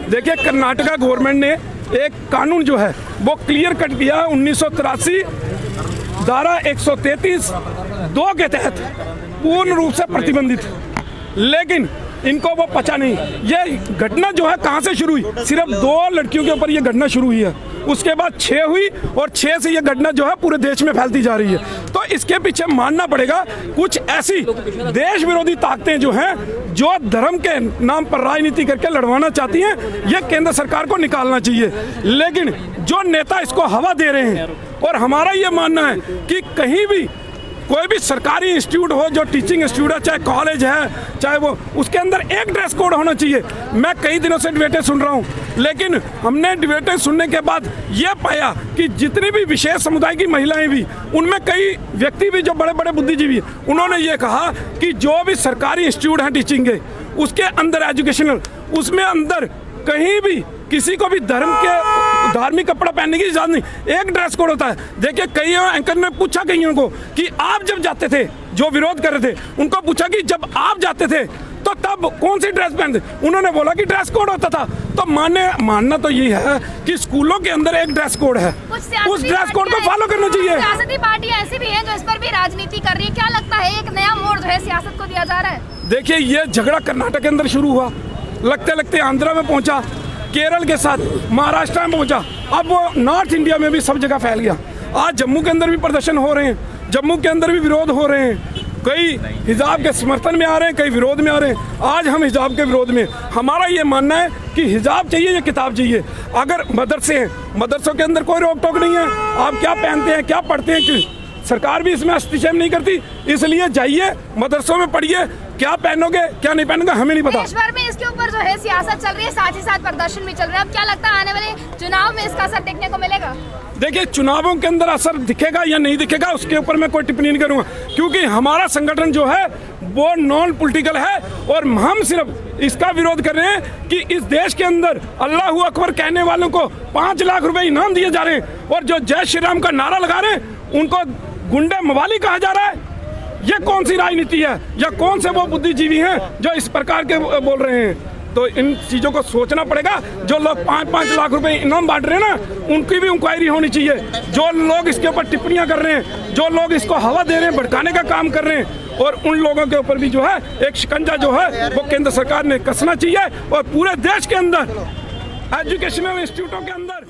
देखिए, कर्नाटका गवर्नमेंट ने एक कानून जो है वो क्लियर कट किया 1983 धारा 133 2 के तहत पूर्ण रूप से प्रतिबंधित, लेकिन इनको वो पता नहीं। ये घटना जो है कहाँ से शुरू हुई? सिर्फ 2 लड़कियों के ऊपर ये घटना शुरू हुई है, उसके बाद 6 हुई और 6 से ये घटना जो है पूरे देश में फैलती जा रही है। तो इसके पीछे मानना पड़ेगा कुछ ऐसी देश विरोधी ताकतें जो हैं, जो धर्म के नाम पर राजनीति करके लड़वाना चाहती हैं, ये केंद्र सरकार को निकालना चाहिए। लेकिन जो नेता इसको हवा दे रहे हैं, और हमारा ये मानना है कि कहीं भी कोई भी सरकारी इंस्टीट्यूट हो, जो टीचिंग इंस्टीट्यूट है, चाहे कॉलेज है, चाहे वो, उसके अंदर एक ड्रेस कोड होना चाहिए। मैं कई दिनों से डिबेटें सुन रहा हूँ, लेकिन हमने डिबेटें सुनने के बाद ये पाया कि जितनी भी विशेष समुदाय की महिलाएं भी, उनमें कई व्यक्ति भी जो बड़े बड़े बुद्धिजीवी, उन्होंने ये कहा कि जो भी सरकारी इंस्टीट्यूट हैं टीचिंग के, उसके अंदर एजुकेशनल, उसमें अंदर कहीं भी किसी को भी धार्मिक कपड़ा पहनने की इजाजत नहीं, एक ड्रेस कोड होता है। देखिए, कई एंकर ने पूछा कईयों को कि आप जब जाते थे, जो विरोध कर रहे थे, उनको पूछा कि जब आप जाते थे तो तब कौन सी ड्रेस पहनते? उन्होंने बोला कि ड्रेस कोड होता था। तो मानना तो ये है कि स्कूलों के अंदर एक ड्रेस कोड है, उस ड्रेस कोड को फॉलो करना चाहिए। सियासती पार्टियां ऐसी भी हैं जो इस पर भी राजनीति कर रही है। क्या लगता है एक नया मोड़ जो है सियासत को दिया जा रहा है? देखिए, ये झगड़ा कर्नाटक के अंदर शुरू हुआ, लगते लगते आंध्रा में पहुंचा, केरल के साथ महाराष्ट्र में पहुंचा, अब वो नॉर्थ इंडिया में भी सब जगह फैल गया। आज जम्मू के अंदर भी प्रदर्शन हो रहे हैं, जम्मू के अंदर भी विरोध हो रहे हैं, कई हिजाब के समर्थन में आ रहे हैं, कई विरोध में आ रहे हैं। आज हम हिजाब के विरोध में, हमारा ये मानना है कि हिजाब चाहिए या किताब चाहिए। अगर मदरसे हैं, मदरसों के अंदर कोई रोक टोक नहीं है, आप क्या पहनते हैं, क्या पढ़ते हैं, कि सरकार भी इसमें हस्तक्षेप नहीं करती। इसलिए जाइए मदरसों में पढ़िए, क्या पहनोगे क्या नहीं पहनोगे हमें नहीं पता। देश भर में इसके ऊपर जो है सियासत चल रही है, साथ ही साथ प्रदर्शन भी चल रहा है। अब क्या लगता है आने वाले चुनाव में इसका असर देखने को मिलेगा? देखिए, चुनावों के अंदर असर दिखेगा या नहीं दिखेगा, उसके ऊपर मैं कोई टिप्पणी नहीं करूंगा, क्योंकि हमारा संगठन जो है वो नॉन पॉलिटिकल है, और हम सिर्फ इसका विरोध कर रहे हैं कि इस देश के अंदर अल्लाहू अकबर कहने वालों को 5 लाख रुपए इनाम दिए जा रहे हैं, और जो जय श्री राम का नारा लगा रहे हैं उनको गुंडे मवाली कहा जा रहा है। ये कौन सी राजनीति है, या कौन से वो बुद्धिजीवी हैं जो इस प्रकार के बोल रहे हैं? तो इन चीज़ों को सोचना पड़ेगा। जो लोग 5-5 लाख रुपए इनाम बांट रहे हैं ना, उनकी भी इंक्वायरी होनी चाहिए। जो लोग इसके ऊपर टिप्पणियां कर रहे हैं, जो लोग इसको हवा दे रहे हैं, भड़काने का काम कर रहे हैं, और उन लोगों के ऊपर भी जो है एक शिकंजा जो है वो केंद्र सरकार ने कसना चाहिए, और पूरे देश के अंदर एजुकेशनल इंस्टीट्यूटों के अंदर